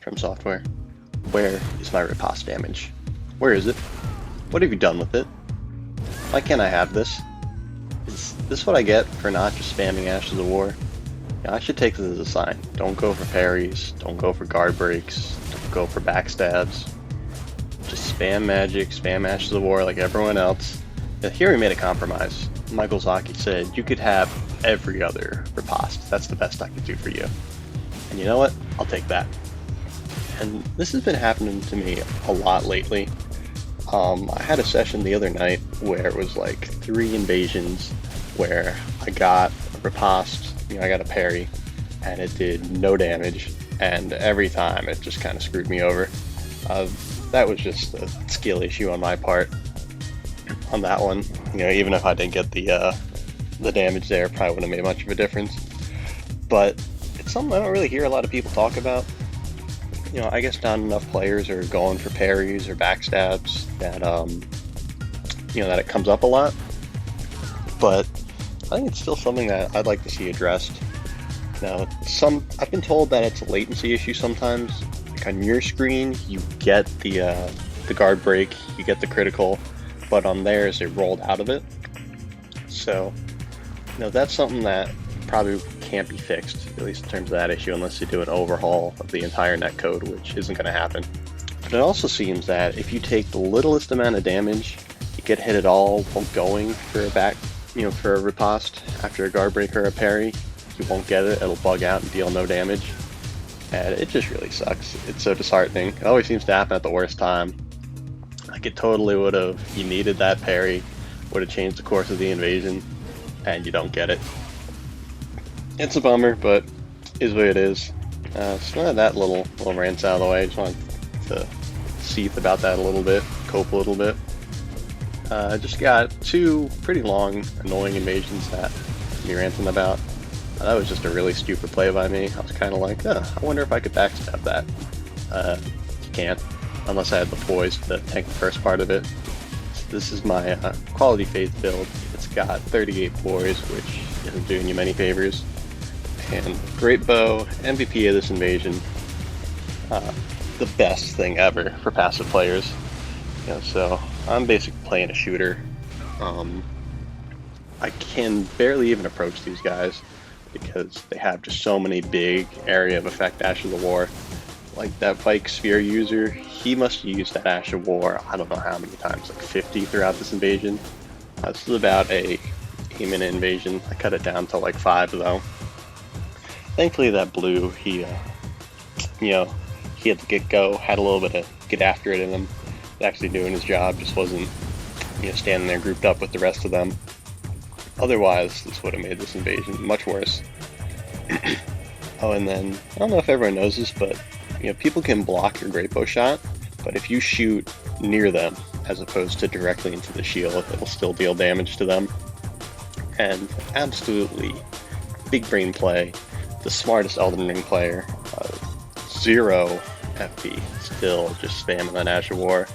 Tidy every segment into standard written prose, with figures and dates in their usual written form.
from software. Where is my riposte damage? Where is it? What have you done with it? Why can't I have this? Is this what I get for not just spamming Ashes of War? Yeah, I should take this as a sign. Don't go for parries, don't go for guard breaks, don't go for backstabs. Just spam magic, spam Ashes of War like everyone else. Yeah, here we made a compromise. Michael Zaki said you could have every other riposte. That's the best I could do for you. And you know what? I'll take that. And this has been happening to me a lot lately. I had a session the other night where it was like 3 invasions where I got a riposte, I got a parry, and it did no damage, and every time it just kind of screwed me over. That was just a skill issue on my part on that one. Even if I didn't get the damage there, it probably wouldn't have made much of a difference. But it's something I don't really hear a lot of people talk about. I guess not enough players are going for parries or backstabs that that it comes up a lot. But I think it's still something that I'd like to see addressed. Now, I've been told that it's a latency issue sometimes. Like on your screen, you get the guard break, you get the critical, but on theirs it rolled out of it. So, that's something that probably can't be fixed, at least in terms of that issue, unless you do an overhaul of the entire netcode, which isn't going to happen. But it also seems that if you take the littlest amount of damage, you get hit at all while going for for a riposte after a guard break or a parry, you won't get it, it'll bug out and deal no damage. And it just really sucks. It's so disheartening. It always seems to happen at the worst time. Like it totally would have, you needed that parry, would have changed the course of the invasion, and you don't get it. It's a bummer, but is what it is. So now that little rant's out of the way, I just wanted to seethe about that a little bit, cope a little bit. I just got 2 pretty long, annoying invasions that I'm ranting about. That was just a really stupid play by me. I was kind of like, I wonder if I could backstab that. You can't, unless I had the poise to tank the first part of it. So this is my Quality Faith build. It's got 38 poise, which isn't doing you many favors. And Great Bow, MVP of this invasion. The best thing ever for passive players. So I'm basically playing a shooter. I can barely even approach these guys because they have just so many big area of effect Ashes of War. Like that Bike Sphere user, he must use that Ash of War, I don't know how many times, like 50 throughout this invasion. This is about a minute invasion. I cut it down to like 5 though. Thankfully that blue, he had the get-go, had a little bit of get after it in him, actually doing his job, just wasn't, standing there grouped up with the rest of them. Otherwise, this would have made this invasion much worse. Oh, and then, I don't know if everyone knows this, but, people can block your Great Bow shot, but if you shoot near them, as opposed to directly into the shield, it'll still deal damage to them. And absolutely big brain play. The smartest Elden Ring player, 0 FP, still just spamming that Ash of War.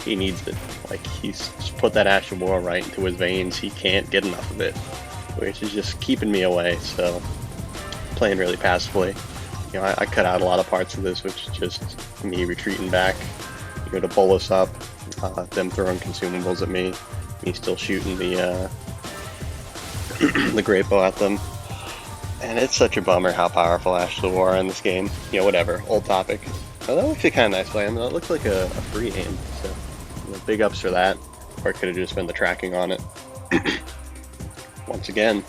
He needs it. Like, he's just put that Ash of War right into his veins. He can't get enough of it, which is just keeping me away. So, playing really passively. I cut out a lot of parts of this, which is just me retreating back, to bolus up, them throwing consumables at me still shooting the the Great Bow at them. And it's such a bummer how powerful Ashes of War are in this game. Whatever, old topic. Oh, that was actually kind of nice play. I mean, it looked like a free aim, so big ups for that. Or it could have just been the tracking on it. Once again,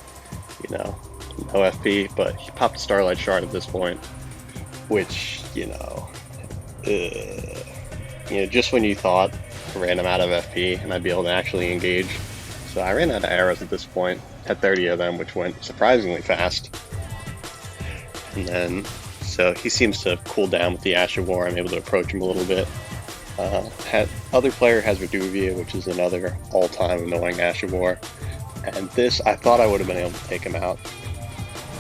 no FP, but he popped a Starlight Shard at this point, which, just when you thought I ran him out of FP and I'd be able to actually engage. So I ran out of arrows at this point, had 30 of them, which went surprisingly fast. And then, so he seems to cool down with the Ash of War. I'm able to approach him a little bit. Other player has Reduvia, which is another all-time annoying Ash of War. And this, I thought I would have been able to take him out.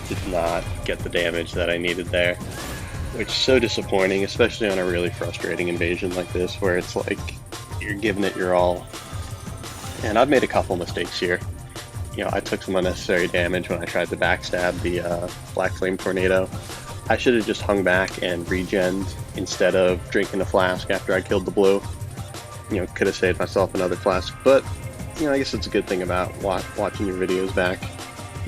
Did not get the damage that I needed there, which is so disappointing, especially on a really frustrating invasion like this, where it's like, you're giving it your all. And I've made a couple mistakes here. I took some unnecessary damage when I tried to backstab the Black Flame Tornado. I should have just hung back and regened instead of drinking a flask after I killed the blue. You know, could have saved myself another flask, but you know, I guess it's a good thing about watching your videos back.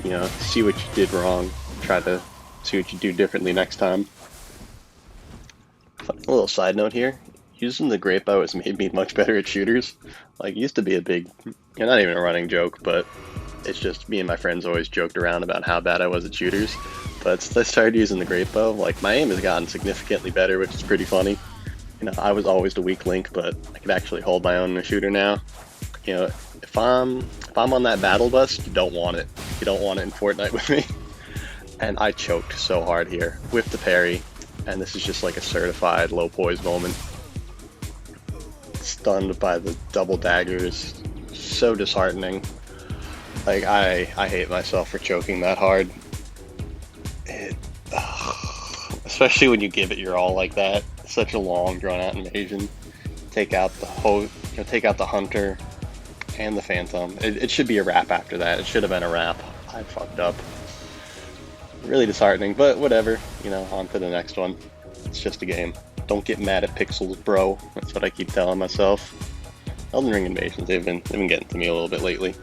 You know, see what you did wrong, try to see what you do differently next time. A little side note here, using the grape bow has made me much better at shooters. Like, it used to be a big, you know, not even a running joke, but it's just me and my friends always joked around about how bad I was at shooters. But since I started using the grape bow, like, my aim has gotten significantly better, which is pretty funny. You know, I was always the weak link, but I could actually hold my own in a shooter now. You know, if I'm on that battle bus, you don't want it. You don't want it in Fortnite with me. And I choked so hard here with the parry, and this is just like a certified low poise moment. Stunned by the double daggers, so disheartening. Like, I hate myself for choking that hard. Especially when you give it your all like that. Such a long, drawn-out invasion. Take out the take out the hunter and the phantom. It should be a wrap after that. It should have been a wrap. I fucked up. Really disheartening, but whatever. You know, on to the next one. It's just a game. Don't get mad at pixels, bro. That's what I keep telling myself. Elden Ring invasions, they've been getting to me a little bit lately.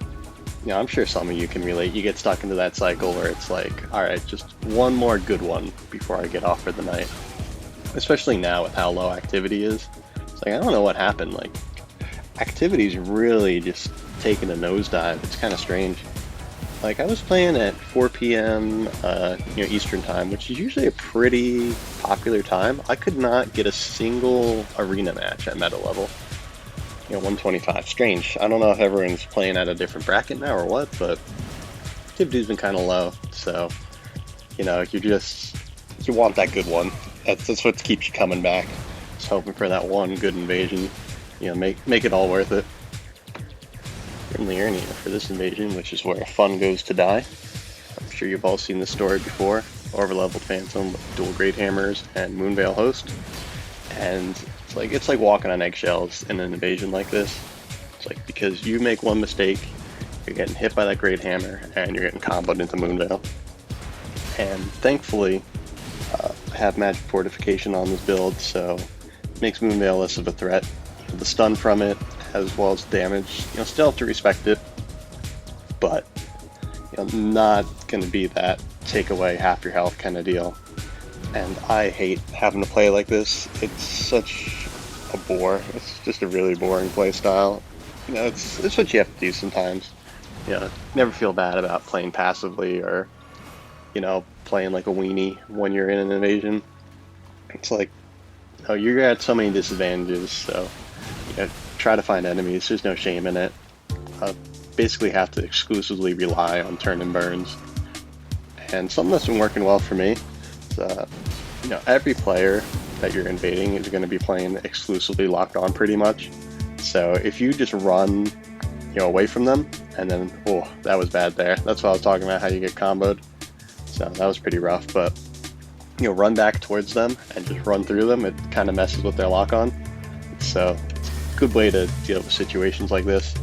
You know, I'm sure some of you can relate. You get stuck into that cycle where it's like, alright, just one more good one before I get off for the night. Especially now with how low activity is. It's like, I don't know what happened. Like, activity's really just taking a nosedive. It's kind of strange. Like, I was playing at 4 p.m. You know, Eastern time, which is usually a pretty popular time. I could not get a single arena match at meta level. You know, 125. Strange. I don't know if everyone's playing at a different bracket now or what, but activity's been kind of low. So, you know, you want that good one. That's what keeps you coming back. Just hoping for that one good invasion. You know, make it all worth it. In the area for this invasion, which is where fun goes to die. I'm sure you've all seen this story before. Overleveled Phantom with dual Great Hammers and Moonveil Host. And it's like walking on eggshells in an invasion like this. It's like, because you make one mistake, you're getting hit by that Great Hammer, and you're getting comboed into Moonveil. And thankfully, I have Magic Fortification on this build, so it makes Moonveil less of a threat. The stun from it, as well as damage, you know, still have to respect it, but you know, not going to be that take away half your health kind of deal. And I hate having to play like this. It's such a bore. It's just a really boring play style. You know, it's what you have to do sometimes. You know, never feel bad about playing passively or, you know, playing like a weenie when you're in an invasion. It's like, oh, you're at so many disadvantages, so you know, try to find enemies. There's no shame in it. Basically have to exclusively rely on turn and burns. And something that's been working well for me is, you know, every player that you're invading is going to be playing exclusively locked on pretty much. So if you just run, you know, away from them, and then, oh, that was bad there. That's what I was talking about, how you get comboed. So that was pretty rough, but you know, run back towards them and just run through them. It kind of messes with their lock on. So it's a good way to deal with situations like this.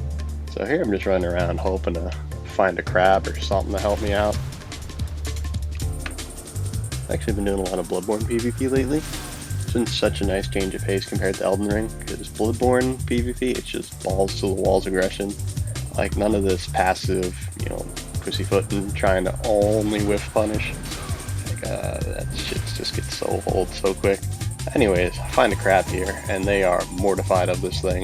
So here I'm just running around hoping to find a crab or something to help me out. I've actually been doing a lot of Bloodborne PvP lately. It's been such a nice change of pace compared to Elden Ring, because Bloodborne PvP, it's just balls to the walls aggression. Like, none of this passive, you know, pussyfooting, trying to only whiff punish. Like, that shit just gets so old so quick. Anyways, I find a crab here, and they are mortified of this thing.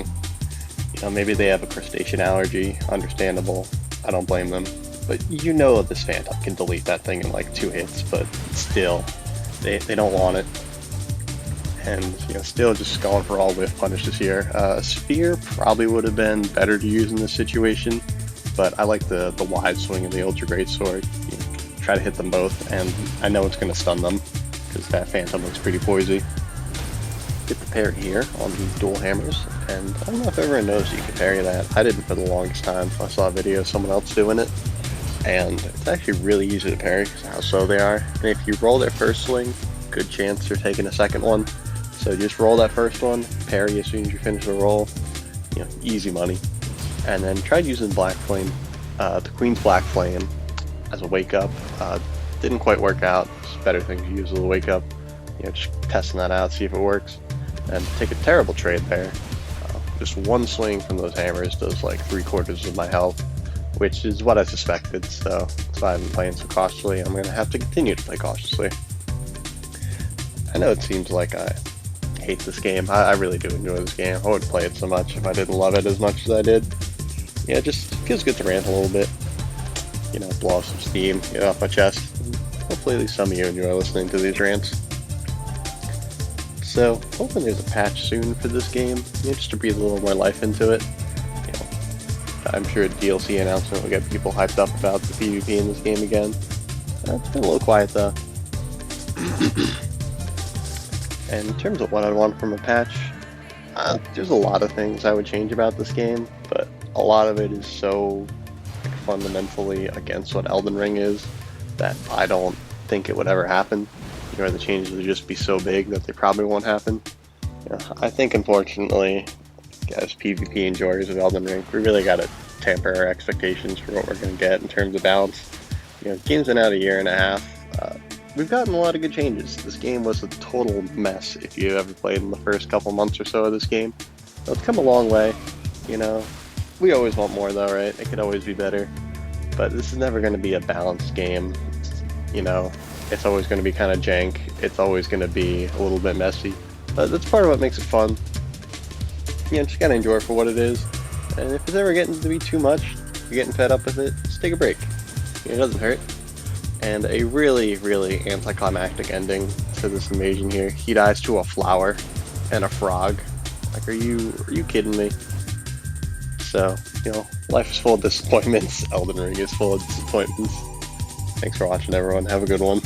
You know, maybe they have a crustacean allergy, understandable, I don't blame them. But you know this Phantom can delete that thing in like 2 hits, but still, they don't want it. And, you know, still just going for all whiff punishes here. A spear probably would have been better to use in this situation, but I like the wide swing of the Ultra Greatsword. You know, try to hit them both, and I know it's going to stun them, because that Phantom looks pretty poisy. Get the parry here on these dual hammers, and I don't know if everyone knows you can parry that. I didn't for the longest time. I saw a video of someone else doing it, and it's actually really easy to parry because of how slow they are. And if you roll their first swing, good chance you're taking a second one. So just roll that first one, parry as soon as you finish the roll. You know, easy money. And then try using Black Flame, the Queen's Black Flame, as a wake up. didn't quite work out. It's a better thing to use a little wake up. You know, just testing that out, see if it works. And take a terrible trade there. Just one swing from those hammers does like 3/4 of my health, which is what I suspected, so that's why I've been playing so cautiously. I'm going to have to continue to play cautiously. I know it seems like I hate this game. I really do enjoy this game. I wouldn't play it so much if I didn't love it as much as I did. Yeah, it just feels good to rant a little bit. You know, blow off some steam, get off my chest. And hopefully at least some of you enjoy listening to these rants. So, hoping there's a patch soon for this game, you know, just to breathe a little more life into it. You know, I'm sure a DLC announcement will get people hyped up about the PvP in this game again. It's been a little quiet though. And in terms of what I want from a patch, there's a lot of things I would change about this game, but a lot of it is so fundamentally against what Elden Ring is that I don't think it would ever happen. You know, the changes would just be so big that they probably won't happen. You know, I think unfortunately, as PvP enjoyers of Elden Ring, we really gotta temper our expectations for what we're gonna get in terms of balance. You know, the game's been out a year and a half. We've gotten a lot of good changes. This game was a total mess if you ever played in the first couple months or so of this game. So it's come a long way, you know. We always want more though, right? It could always be better. But this is never going to be a balanced game. You know, it's always going to be kind of jank. It's always going to be a little bit messy. But that's part of what makes it fun. You know, just gotta enjoy it for what it is. And if it's ever getting to be too much, you're getting fed up with it, just take a break. You know, it doesn't hurt. And a really, really anticlimactic ending to this invasion here. He dies to a flower and a frog. Like, are you kidding me? So, you know, life is full of disappointments. Elden Ring is full of disappointments. Thanks for watching, everyone. Have a good one.